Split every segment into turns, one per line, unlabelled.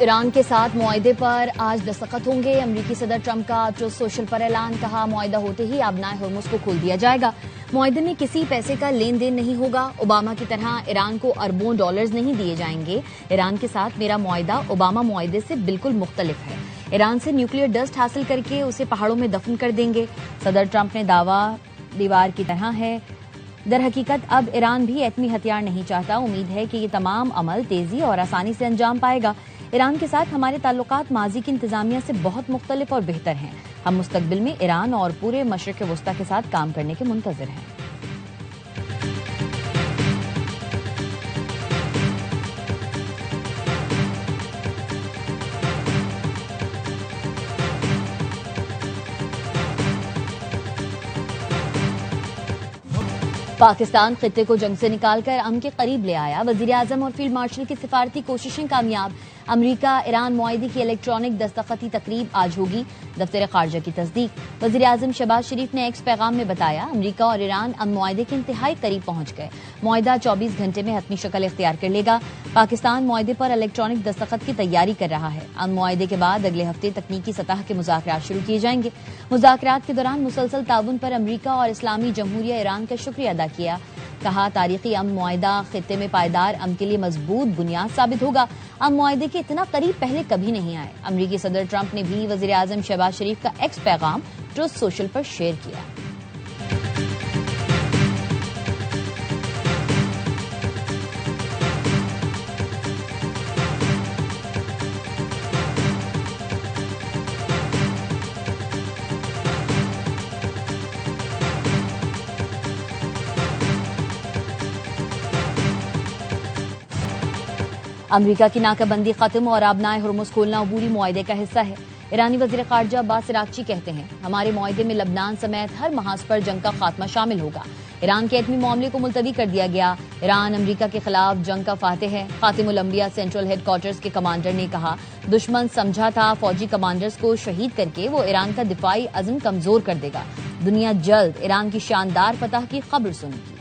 Iran के साथ मुआहदे पर आज दस्तखत होंगे। अमरीकी सदर ट्रंप का ट्रुथ सोशल पर ऐलान, कहा मुआहदा होते ही आबनाए हुर्मुज को खोल दिया जाएगा। मुआहदे में किसी पैसे का लेन देन नहीं होगा। ओबामा की तरह ईरान को अरबों डॉलर्स नहीं दिए जाएंगे। ईरान के साथ मेरा मुआहदा ओबामा मुआहदे से बिल्कुल मुख्तलिफ है। ईरान से न्यूक्लियर डस्ट हासिल करके उसे पहाड़ों में दफन कर देंगे। सदर ट्रंप ने दावा दीवार की तरह है। दर हकीकत अब ईरान भी एटमी हथियार नहीं चाहता। उम्मीद है कि ये तमाम अमल तेजी और आसानी से अंजाम पाएगा। ईरान के साथ हमारे ताल्लुकात माजी की इंतजामिया से बहुत मुख्तलिफ और बेहतर हैं। हम मुस्तकबिल में ईरान और पूरे मशरिक वस्ता के साथ काम करने के मुंतज़िर हैं। पाकिस्तान खित्ते को जंग से निकालकर अमन के करीब ले आया। वजीर आजम और फील्ड मार्शल की सिफारती कोशिशें कामयाब। अमरीका ईरान मुआहदे की इलेक्ट्रॉनिक दस्तखती तकरीब आज होगी। दफ्तर खारजा की तस्दीक। वजीर आजम शहबाज शरीफ ने एक्स पैगाम में बताया, अमरीका और ईरान अमन मुआहदे के इंतहाई करीब पहुंच गए। मुआहदा 24 घंटे में हतमी शक्ल इख्तियार कर लेगा। पाकिस्तान मुआहदे पर इलेक्ट्रॉनिक दस्तखत की तैयारी कर रहा है। अमन मुआहदे के बाद अगले हफ्ते तकनीकी सतह के मुज़ाकरात शुरू किए जाएंगे। मुज़ाकरात के दौरान मुसलसल ताउन पर अमरीका और इस्लामी जमहूरिया ईरान का शुक्रिया अदा किया। कहा, तारीखी अमन मुआहदा खित्ते में पायदार अमन के लिए मजबूत बुनियाद साबित होगा। अमन मुआहदे के इतना करीब पहले कभी नहीं आए। अमरीकी सदर ट्रंप ने भी वजीर आजम शहबाज शरीफ का एक्स पैगाम ट्रुथ सोशल पर शेयर किया। अमरीका की नाकाबंदी खत्म और आबनाए हुर्मुज खोलना अबूरी मुआहदे का हिस्सा है। ईरानी वजीर खारजा अब्बास अरागची कहते हैं, हमारे मुआहदे में लबनान समेत हर महाज पर जंग का खात्मा शामिल होगा। ईरान के एटमी मामले को मुलतवी कर दिया गया। ईरान अमरीका के खिलाफ जंग का फातिह है। खातिमुल अंबिया सेंट्रल हेडक्वार्टर्स के कमांडर ने कहा, दुश्मन समझा था फौजी कमांडर्स को शहीद करके वो ईरान का दिफाई अज़्म कमजोर कर देगा। दुनिया जल्द ईरान की शानदार फतह की खबर सुनेगी।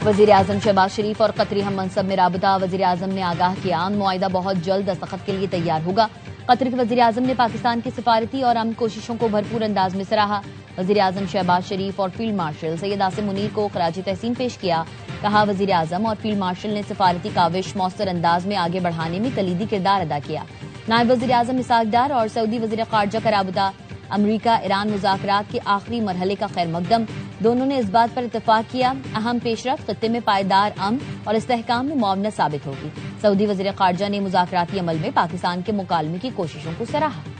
वजीर आजम शहबाज शरीफ और कतरी हम मनसब में राबता। वजीर आजम ने आगाह किया, अमन मुआहदा बहुत जल्द दस्तखत के लिए तैयार होगा। कतर के वजीर आजम ने पाकिस्तान की सिफारती और अमन कोशिशों को भरपूर अंदाज में सराहा। वजीर आजम शहबाज शरीफ और फील्ड मार्शल सैयद आसिम मुनीर को खराज तहसीन पेश किया। कहा, वजीर आजम और फील्ड मार्शल ने सिफारती काविश मौसर अंदाज में आगे बढ़ाने में कलीदी किरदार अदा किया। नायब वजीर आजम इसाक डार और सऊदी वजीर खारजा का राबता। अमरीका ईरान मुज़ाकरात के आखिरी मरहले का खैर मकदम। दोनों ने इस बात पर इत्तेफाक किया, अहम पेशरफ्त खित्ते में पायदार अमन और इस्तेहकाम में मुआवनत साबित होगी। सऊदी वजीर खारजा ने मुज़ाकराती अमल में पाकिस्तान के मुकालमे की कोशिशों को सराहा।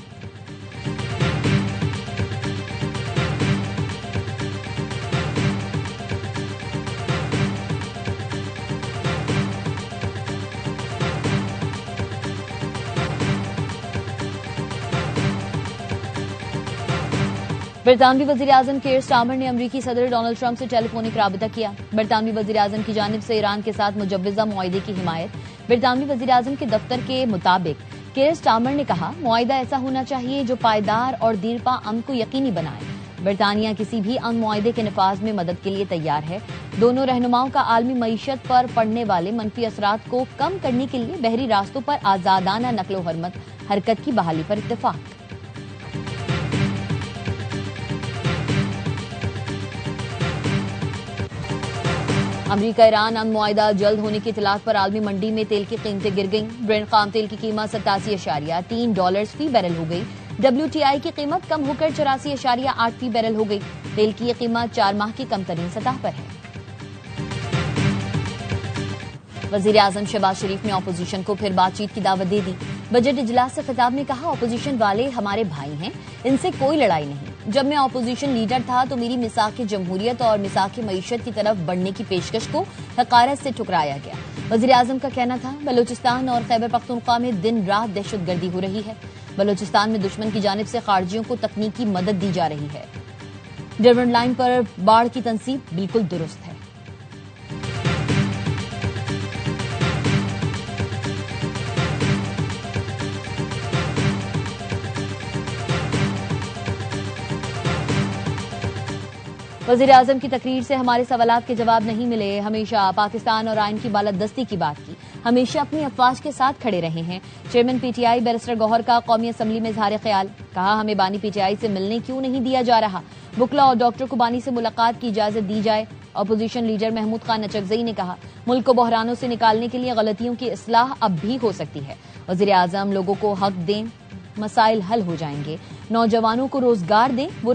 बरतानवी वजीर आजम केयर स्टार्मर ने अमरीकी सदर डोनाल्ड ट्रंप से टेलीफोनिक राबता किया। बरतानवी वजीर आजम की जानिब से ईरान के साथ मुजव्वजा मुआहदे की हिमायत। बरतानवी वजीर आजम के दफ्तर के मुताबिक केयर स्टार्मर ने कहा, मुआहदा ऐसा होना चाहिए जो पायदार और दीरपा अमन को यकीनी बनाए। बरतानिया किसी भी अमन मुआहदे के नफाज में मदद के लिए तैयार है। दोनों रहनुमाओं का आलमी मईशत पर पड़ने वाले मनफी असरात को कम करने के लिए बहरी रास्तों पर आजादाना नकलो हरकत की बहाली पर इत्तेफाक। अमरीका ईरान अमन मुआहदा जल्द होने की इतलात पर आलमी मंडी में तेल की कीमतें गिर गईं। ब्रेंट खाम तेल की कीमत $87.3 फी बैरल हो गई। WTI की कीमत कम होकर 84.8 फी बैरल हो गई। तेल की यह कीमत 4 माह की कम तरीन सतह पर है। वजीर आजम शहबाज शरीफ ने अपोजिशन को फिर बातचीत की दावत दे दी। बजट इजलास से खिताब में कहा, अपोजिशन वाले हमारे भाई हैं, इनसे कोई लड़ाई नहीं। जब मैं अपोजिशन लीडर था तो मेरी मिसाक जमहूरियत और मिसाक मईशत की तरफ बढ़ने की पेशकश को हकारत से ठुकराया गया। वजीर आजम का कहना था, बलोचिस्तान और खैबर पख्तूनख्वा में दिन रात दहशतगर्दी हो रही है। बलोचिस्तान में दुश्मन की जानिब से खारजियों को तकनीकी मदद दी जा रही है। डरबन लाइन पर बाढ़ की तनसीब बिल्कुल दुरुस्त है। वजीर आजम की तकरीर से हमारे सवालात के जवाब नहीं मिले। हमेशा पाकिस्तान और आइन की बालादस्ती की बात की, हमेशा अपनी अफवाज के साथ खड़े रहे हैं। चेयरमैन पीटीआई बैरिस्टर गौहर का कौमी असम्बली में इजहार ख्याल, कहा हमें बानी पीटीआई से मिलने क्यों नहीं दिया जा रहा। बुकला और डॉक्टर को बानी से मुलाकात की इजाजत दी जाए। अपोजिशन लीडर महमूद खान नचकजई ने कहा मुल्क को बहरानों से निकालने के लिए गलतियों की इस्लाह अब भी हो सकती है। वजीर आजम लोगों को हक दें, मसाइल हल हो जाएंगे। नौजवानों को रोजगार दें, वो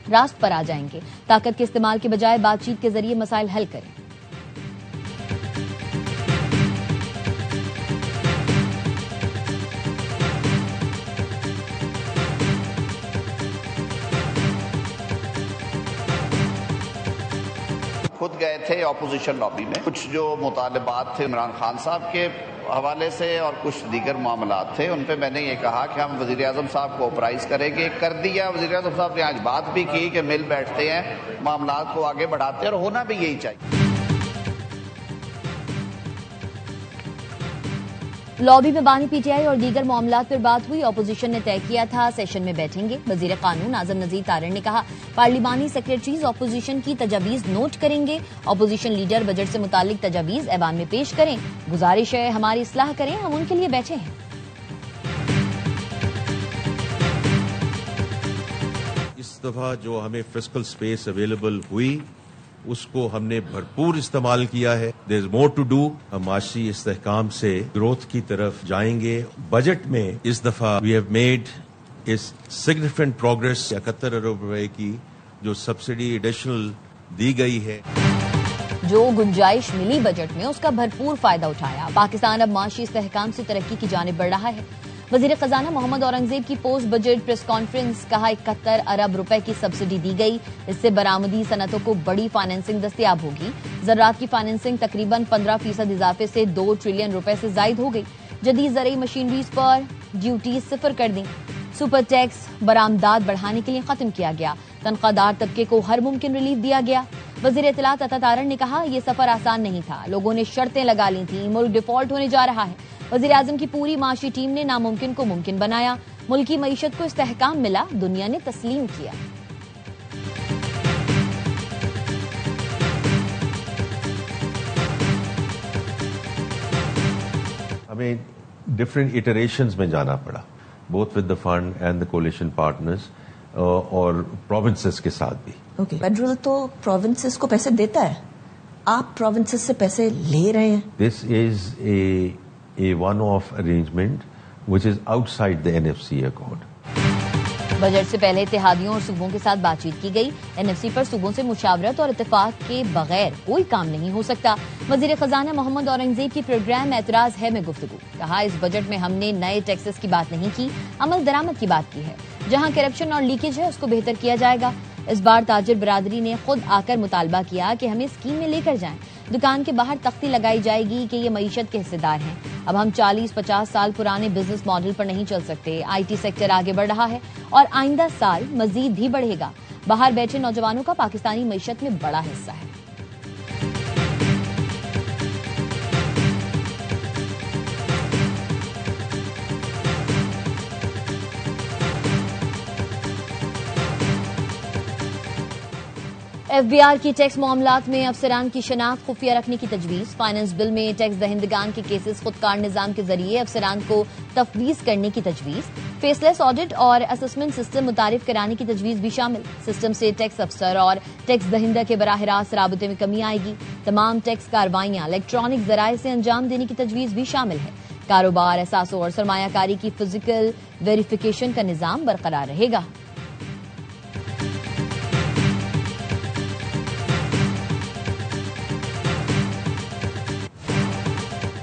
रास्त पर आ जाएंगे। ताकत के इस्तेमाल के बजाय बातचीत के जरिए मसाइल हल करें।
खुद गए थे अपोजिशन लॉबी में, कुछ जो मुतालबात थे इमरान खान साहब के हवाले से और कुछ दीगर मामलात थे, उन पे मैंने ये कहा कि हम वज़ीर आज़म साहब को ऑथराइज करेंगे, कर दिया। वज़ीर आज़म साहब ने आज बात भी की कि मिल बैठते हैं, मामलात को आगे बढ़ाते हैं और होना भी यही चाहिए।
लॉबी में बानी पीटीआई और दीगर मामलात पर बात हुई। अपोजिशन ने तय किया था सेशन में बैठेंगे। वजीर कानून आजम नजीर तारड़ ने कहा पार्लिमानी सेक्रेटरीज अपोजिशन की तजावीज नोट करेंगे। अपोजिशन लीडर बजट से मुतालिक तजावीज ऐवान में पेश करें। गुजारिश है हमारी इस्लाह करें, हम उनके लिए बैठे हैं।
इस दफा जो हमें फिस्कल स्पेस अवेलेबल हुई उसको हमने भरपूर इस्तेमाल किया है। There is more to do. हम माशी इस्तेहकाम से ग्रोथ की तरफ जाएंगे। बजट में इस दफा वी हैव मेड इस सिग्निफिकेंट प्रोग्रेस। 71 अरब रुपए की जो सब्सिडी एडिशनल दी गई है,
जो गुंजाइश मिली बजट में, उसका भरपूर फायदा उठाया। पाकिस्तान अब माशी इस्तेहकाम से तरक्की की जानिब बढ़ रहा है। वजीर खजाना मोहम्मद औरंगजेब की पोस्ट बजट प्रेस कॉन्फ्रेंस, कहा 71 अरब रुपए की सब्सिडी दी गई। इससे बरामदी सनतों को बड़ी फाइनेंसिंग दस्तयाब होगी। ज़राअत की फाइनेंसिंग तकरीबन 15% इजाफे से 2 ट्रिलियन रुपए से जायद हो गई। जदीद ज़रई मशीनरीज पर ड्यूटी सिफर कर दी। सुपर टैक्स बरामदात बढ़ाने के लिए खत्म किया गया। तनख्वाहदार तबके को हर मुमकिन रिलीफ दिया गया। वजीर इत्तलात अता तारड़ ने कहा यह सफर आसान नहीं था, लोगों ने शर्तें लगा ली थी, मुल्क डिफॉल्ट होने जा रहा है। वजीर आजम की पूरी माशी टीम ने नामुमकिन को मुमकिन बनाया। मुल्की मईशत को इस्तेहकाम मिला, दुनिया ने तस्लीम किया।
हमें डिफरेंट इटरेशंस में जाना पड़ा, both with the fund and the coalition partners और प्रोविंसेस के साथ भी।
ओके, फेडरल तो प्रोविंसेस को पैसे देता है, आप प्रोविंसेस से पैसे ले रहे हैं।
This is a one-off arrangement which is outside the NFC accord.
Budget से पहले इत्तेहादियों और सूबों के साथ बातचीत की गई। एनएफसी पर सूबों से मुशावरत और इत्तेफाक के बगैर कोई काम नहीं हो सकता। वजीर खजाना मोहम्मद औरंगजेब की प्रोग्राम एतराज है में गुफ्तगू, कहा इस बजट में हमने नए टैक्सेस की बात नहीं की, अमल दरामद की बात की है। जहां करप्शन और लीकेज है उसको बेहतर किया जाएगा। इस बार ताजिर बरादरी ने खुद आकर मुतालबा किया कि हमें स्कीम में लेकर जाएं। दुकान के बाहर तख्ती लगाई जाएगी कि ये मईशत के हिस्सेदार हैं। अब हम 40-50 साल पुराने बिजनेस मॉडल पर नहीं चल सकते। आईटी सेक्टर आगे बढ़ रहा है और आइंदा साल मजीद भी बढ़ेगा। बाहर बैठे नौजवानों का पाकिस्तानी मईशत में बड़ा हिस्सा है। एफबीआर की टैक्स मामलात में अफसरान की शनाख्त खुफिया रखने की तजवीज। फाइनेंस बिल में टैक्स दहिंदगान के केसेस खुदकार निजाम के जरिए अफसरान को तफवीज करने की तजवीज। फेसलेस ऑडिट और असेसमेंट सिस्टम मुतारिफ कराने की तजवीज भी शामिल। सिस्टम से टैक्स अफसर और टैक्स दहिंदा के बराह रास्त राबते में कमी आएगी। तमाम टैक्स कार्रवाइयां इलेक्ट्रॉनिक जराये से अंजाम देने की तजवीज भी शामिल है। कारोबार, एहसासों और सरमायाकारी की फिजिकल वेरिफिकेशन का निजाम बरकरार रहेगा।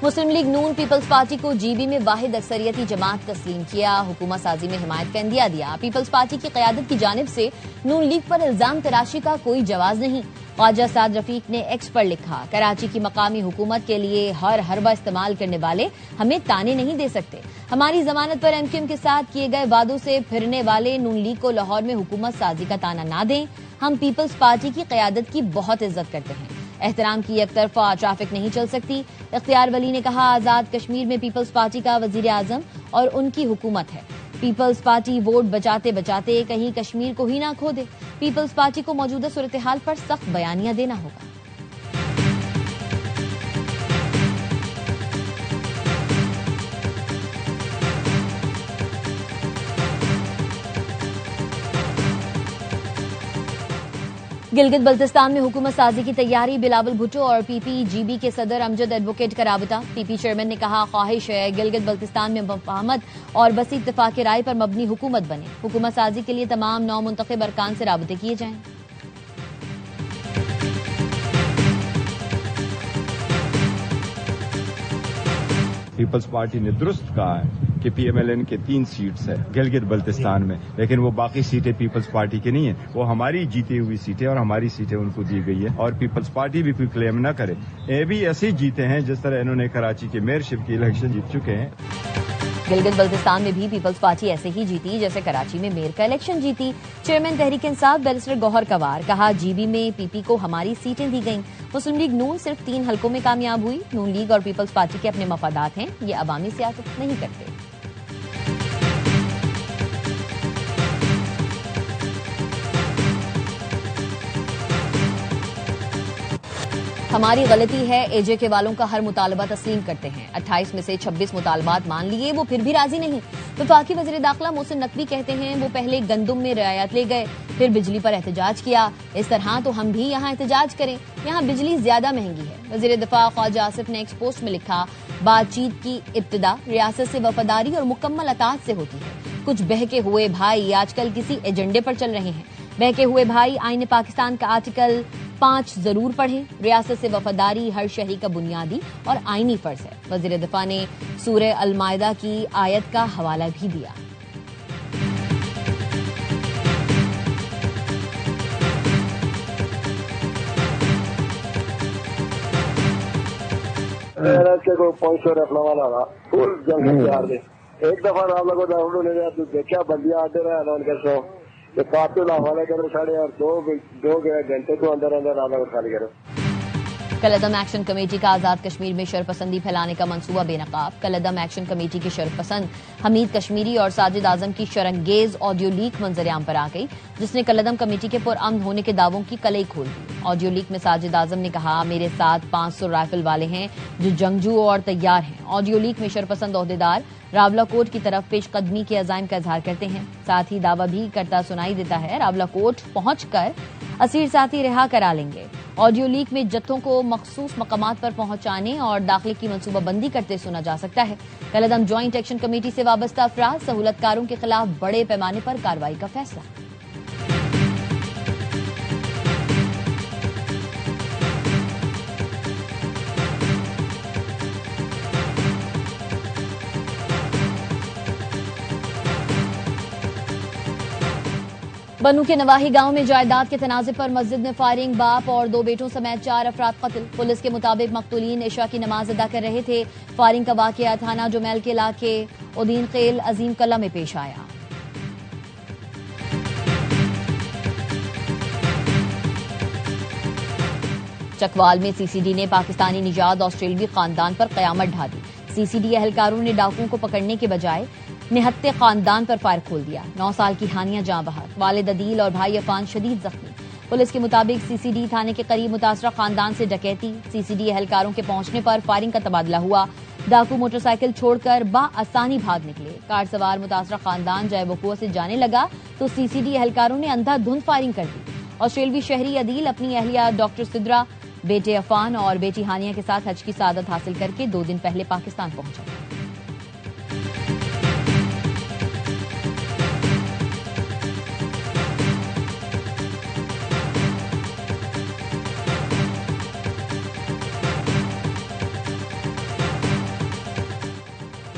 मुस्लिम लीग नून पीपल्स पार्टी को जीबी में वाहिद अक्सरियती जमात तस्लीम किया। हुकूमत साजी में हिमायत का इंदिया दिया। पीपल्स पार्टी की क़यादत की जानिब से नून लीग पर इल्जाम तराशी का कोई जवाज नहीं। ख्वाजा साद रफीक ने एक्स पर लिखा, कराची की मकामी हुकूमत के लिए हर हरबा इस्तेमाल करने वाले हमें ताने नहीं दे सकते। हमारी जमानत पर एमक्यूएम के साथ किए गए वादों से फिरने वाले नून लीग को लाहौर में हुकूमत साजी का ताना ना दें। हम पीपल्स पार्टी की क़यादत की बहुत इज्जत करते हैं। एहतराम की एक तरफा ट्रैफिक नहीं चल सकती। इख्तियार वली ने कहा, आजाद कश्मीर में पीपल्स पार्टी का वजीर आजम और उनकी हुकूमत है। पीपल्स पार्टी वोट बचाते बचाते कहीं कश्मीर को ही ना खो दे। पीपल्स पार्टी को मौजूदा सूरत-ए-हाल पर सख्त बयानियां देना होगा। गिलगित बल्तिस्तान में हुकूमत साजी की तैयारी। बिलावल भुट्टो और पीपीजीबी के सदर अमजद एडवोकेट का राबता। पीपी चेयरमैन ने कहा, ख्वाहिश है गिलगित बल्तिस्तान में मफाहमत और बसी इत्तेफाक राय पर मबनी हुकूमत बने। हुकूमत साजी के लिए तमाम 9 मुंतखब अरकान से राबते किए जाएं।
पीपल्स पार्टी ने दुरुस्त कहा है कि पीएमएलएन के 3 सीट्स है गिलगित बल्तिस्तान में, लेकिन वो बाकी सीटें पीपल्स पार्टी की नहीं है, वो हमारी जीती हुई सीटें और हमारी सीटें उनको दी गई है। और पीपल्स पार्टी भी कोई क्लेम न करे, ये भी ऐसे ही जीते हैं जिस तरह इन्होंने कराची के मेयरशिप की इलेक्शन जीत चुके हैं।
गिलगित बल्तिस्तान में भी पीपल्स पार्टी ऐसे ही जीती जैसे कराची में मेयर का इलेक्शन जीती। चेयरमैन तहरीक इंसाफ बैरिस्टर गौहर कवार कहा, जीबी में पीपी को हमारी सीटें दी गईं। मुस्लिम लीग नून सिर्फ 3 हलकों में कामयाब हुई। नून लीग और पीपल्स पार्टी के अपने मफादात हैं, ये अवामी सियासत नहीं करते। हमारी गलती है, एजेके वालों का हर मुतालबा तस्लीम करते हैं। 28 में से 26 मुतालबात मान लिए, वो फिर भी राजी नहीं। वफाकी वज़ीर दाखिला मोहसिन नकवी कहते हैं, वो पहले गंदुम में रियायत ले गए, फिर बिजली पर एहतजाज किया। इस तरह तो हम भी यहाँ एहतजाज करें, यहाँ बिजली ज्यादा महंगी है। वज़ीर दिफा ख्वाजा आसिफ ने एक पोस्ट में लिखा, बातचीत की इब्तिदा रियासत से वफादारी और मुकम्मल अताअत से होती है। कुछ बहके हुए भाई आजकल किसी एजेंडे पर चल रहे हैं। बहके हुए भाई आईन पाकिस्तान का आर्टिकल 5 जरूर पढ़ें। रियासत से वफादारी हर शहरी का बुनियादी और आईनी फर्ज है। वज़ीर दिफा ने सूरह अल माइदा की आयत का हवाला भी दिया।
एक दफा राम लगो दारू ले गया, तू देखा बंदियां आते रहे अलान कर सो काफी हवाले करो 2 घंटे तो अंदर अंदर राम लगो खाली करो।
कलअदम एक्शन कमेटी का आजाद कश्मीर में शरपसंदी फैलाने का मंसूबा बेनकाब। कलअदम एक्शन कमेटी के शरपसंद हमीद कश्मीरी और साजिद आजम की शरंगेज ऑडियो लीक मंजरेआम पर आ गई, जिसने कलअदम कमेटी के पुरअमन होने के दावों की कलई खोल दी। ऑडियो लीक में साजिद आजम ने कहा, मेरे साथ 500 राइफल वाले हैं जो जंगजू और तैयार हैं। ऑडियो लीक में शरपसंद ओहदेदार रावलाकोट की तरफ पेशकदमी के अज़ाइम का इजहार करते हैं। साथ ही दावा भी करता सुनाई देता है, रावलाकोट पहुंचकर असीर साथी रिहा करा लेंगे। ऑडियो लीक में जत्थों को मखसूस मकामात पर पहुंचाने और दाखिले की मनसूबाबंदी करते सुना जा सकता है। कलअदम ज्वाइंट एक्शन कमेटी से वाबस्ता अफराद सहूलतकारों के खिलाफ बड़े पैमाने पर कार्रवाई का फैसला। बनू के नवाही गांव में जायदाद के तनाज़े पर मस्जिद में फायरिंग। बाप और 2 बेटों समेत 4 अफराद कत्ल। पुलिस के मुताबिक मकतूलीन इशा की नमाज अदा कर रहे थे। फायरिंग का वाकया थाना जुमैल के इलाके उदीन खेल अजीम कला में पेश आया। चकवाल में सीसीडी ने पाकिस्तानी निजात ऑस्ट्रेलियाई खानदान पर कयामत ढा दी। सीसीडी एहलकारों ने डाकुओं को पकड़ने के बजाय निहत्ते खानदान पर फायर खोल दिया। 9 साल की हानिया जां बहक, वालिद अदील और भाई अफान शदीद जख्मी। पुलिस के मुताबिक सीसीडी थाने के करीब मुतासरा खानदान से डकैती। सीसीडी एहलकारों के पहुंचने पर फायरिंग का तबादला हुआ। डाकू मोटरसाइकिल छोड़कर बाआसानी भाग निकले। कार सवार मुतासरा खानदान जय वकूअ से जाने लगा तो सीसीडी एहलकारों ने अंधाधुंध फायरिंग कर दी। ऑस्ट्रेलियाई शहरी अदील अपनी अहलिया डॉक्टर सिद्रा, बेटे अफान और बेटी हानिया के साथ हज की सादत हासिल करके 2 दिन पहले पाकिस्तान पहुंचा।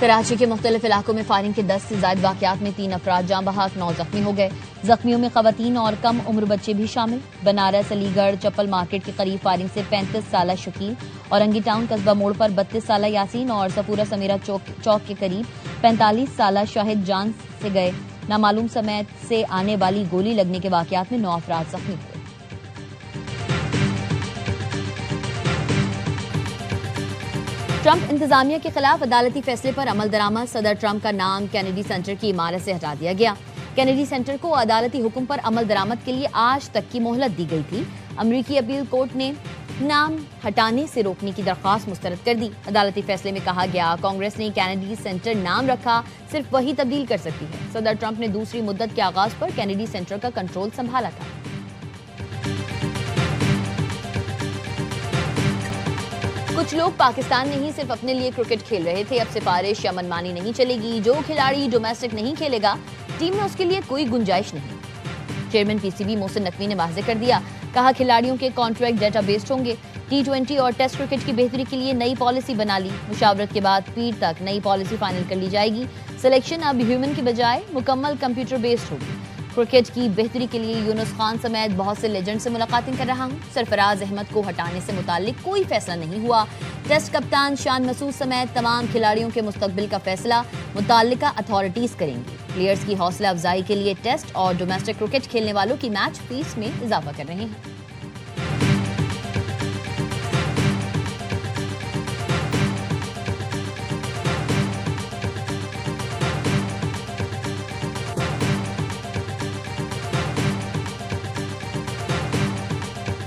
कराची के मुख्तलिफ इलाकों में फायरिंग के 10 से ज्यादा वाकयात में 3 अफराद जां बहक, 9 जख्मी हो गए। जख्मियों में खवातीन और कम उम्र बच्चे भी शामिल। बनारस अलीगढ़ चप्पल मार्केट के करीब फायरिंग से 35 साला शकील, औरंगी टाउन कस्बा मोड़ पर 32 साला यासीन और सपूरा समीरा चौक के करीब 45 साला शाहिद जान से गए। नामालूम समेत से आने वाली गोली लगने के वाकयात में 9 अफराद जख्मी हुए। ट्रंप इंतजामिया के खिलाफ अदालती फैसले पर अमल दरामद। सदर ट्रंप का नाम कैनेडी सेंटर की इमारत से हटा दिया गया। कैनेडी सेंटर को अदालती हुक्म पर अमल दरामद के लिए आज तक की मोहलत दी गई थी। अमरीकी अपील कोर्ट ने नाम हटाने से रोकने की दरख्वास्त मुस्तरद कर दी। अदालती फैसले में कहा गया, कांग्रेस ने कैनेडी सेंटर नाम रखा, सिर्फ वही तब्दील कर सकती है। सदर ट्रंप ने दूसरी मुद्दत के आगाज पर कैनेडी सेंटर का कंट्रोल संभाला था। कुछ लोग पाकिस्तान में ही सिर्फ अपने लिए क्रिकेट खेल रहे थे। अब सिफारिश या मनमानी नहीं चलेगी। जो खिलाड़ी डोमेस्टिक नहीं खेलेगा, टीम में उसके लिए कोई गुंजाइश नहीं। चेयरमैन पीसीबी मोहसिन नकवी ने वाज़ेह कर दिया, कहा खिलाड़ियों के कॉन्ट्रैक्ट डेटा बेस्ड होंगे। T20 और टेस्ट क्रिकेट की बेहतरी के लिए नई पॉलिसी बना ली। मुशावरत के बाद पीर तक नई पॉलिसी फाइनल कर ली जाएगी। सिलेक्शन अब ह्यूमन की बजाय मुकम्मल कंप्यूटर बेस्ड होगी। क्रिकेट की बेहतरी के लिए यूनुस खान समेत बहुत से लेजेंड से मुलाकातें कर रहा हूं। सरफराज अहमद को हटाने से मुताल्लिक कोई फैसला नहीं हुआ। टेस्ट कप्तान शान मसूद समेत तमाम खिलाड़ियों के मुस्तकबिल का फैसला मुताल्लिका अथॉरिटीज करेंगी। प्लेयर्स की हौसला अफजाई के लिए टेस्ट और डोमेस्टिक क्रिकेट खेलने वालों की मैच फीस में इजाफा कर रहे हैं।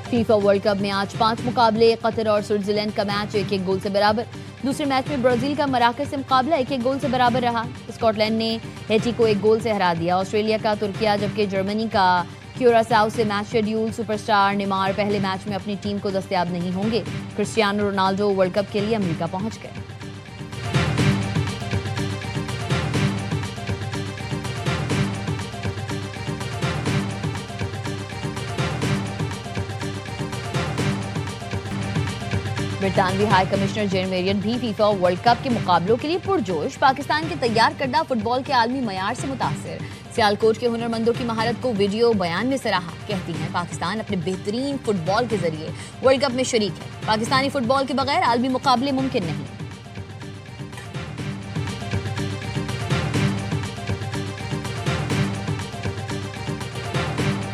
फीफा वर्ल्ड कप में आज 5 मुकाबले। कतर और स्विट्जरलैंड का मैच 1-1 गोल से बराबर। दूसरे मैच में ब्राजील का मराकज से मुकाबला 1-1 गोल से बराबर रहा। स्कॉटलैंड ने हैटी को 1 गोल से हरा दिया। ऑस्ट्रेलिया का तुर्किया, जबकि जर्मनी का क्यूरासाओ से मैच शेड्यूल। सुपरस्टार नेमार पहले मैच में अपनी टीम को दस्तयाब नहीं होंगे। क्रिस्टियानो रोनाल्डो वर्ल्ड कप के लिए अमेरिका पहुंच गए। ब्रितानवी हाई कमिश्नर जेन मेरियट भी फीफा वर्ल्ड कप के मुकाबलों के लिए पुरजोश। पाकिस्तान के तैयार करदा फुटबॉल के आलमी मयार से मुतासिर। सियालकोट के हुनरमंदों की महारत को वीडियो बयान में सराहा। कहती हैं, पाकिस्तान अपने बेहतरीन फुटबॉल के जरिए वर्ल्ड कप में शरीक है। पाकिस्तानी फुटबॉल के बगैर आलमी मुकाबले मुमकिन नहीं।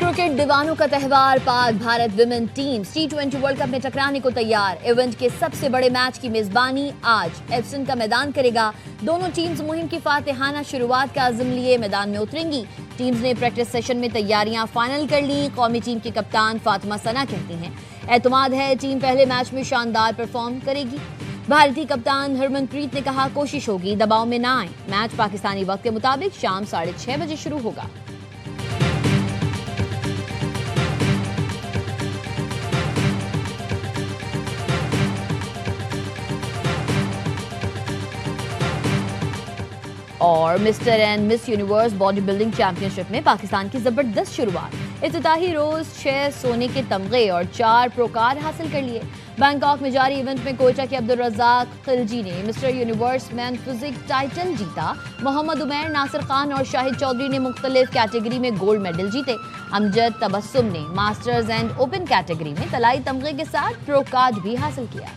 क्रिकेट दीवानों का त्यौहार Pak Bharat women team T20 world cup में टकराने को तैयार। इवेंट के सबसे बड़े मैच की मेजबानी आज एप्सन का मैदान करेगा। दोनों टीम्स मुहिम की फातिहाना शुरुआत का अज़्म लिए मैदान में उतरेंगी। टीम्स ने प्रैक्टिस सेशन में तैयारियां फाइनल कर ली। कौमी टीम की कप्तान फातिमा सना कहती हैं, एतमाद है टीम पहले मैच में शानदार परफॉर्म करेगी। भारतीय कप्तान हरमनप्रीत ने कहा, कोशिश होगी दबाव में ना आए। मैच पाकिस्तानी वक्त के मुताबिक शाम 6:30 बजे शुरू होगा। और mister and miss universe body building championship में पाकिस्तान की जबरदस्त शुरुआत। इफ्तिताही रोज 6 सोने के तमगे और 4 प्रोकार हासिल कर लिए। बैंकॉक में जारी इवेंट में कोयटा के अब्दुल रज़ाक खिलजी ने mister universe man physique title जीता। मोहम्मद उमैर, नासिर खान और शाहिद चौधरी ने मुख्तलिफ कैटेगरी में गोल्ड मेडल जीते। अमजद तबस्सुम ने मास्टर्स एंड ओपन कैटेगरी में तलाई तमगे के साथ प्रो कार्ड भी हासिल किया।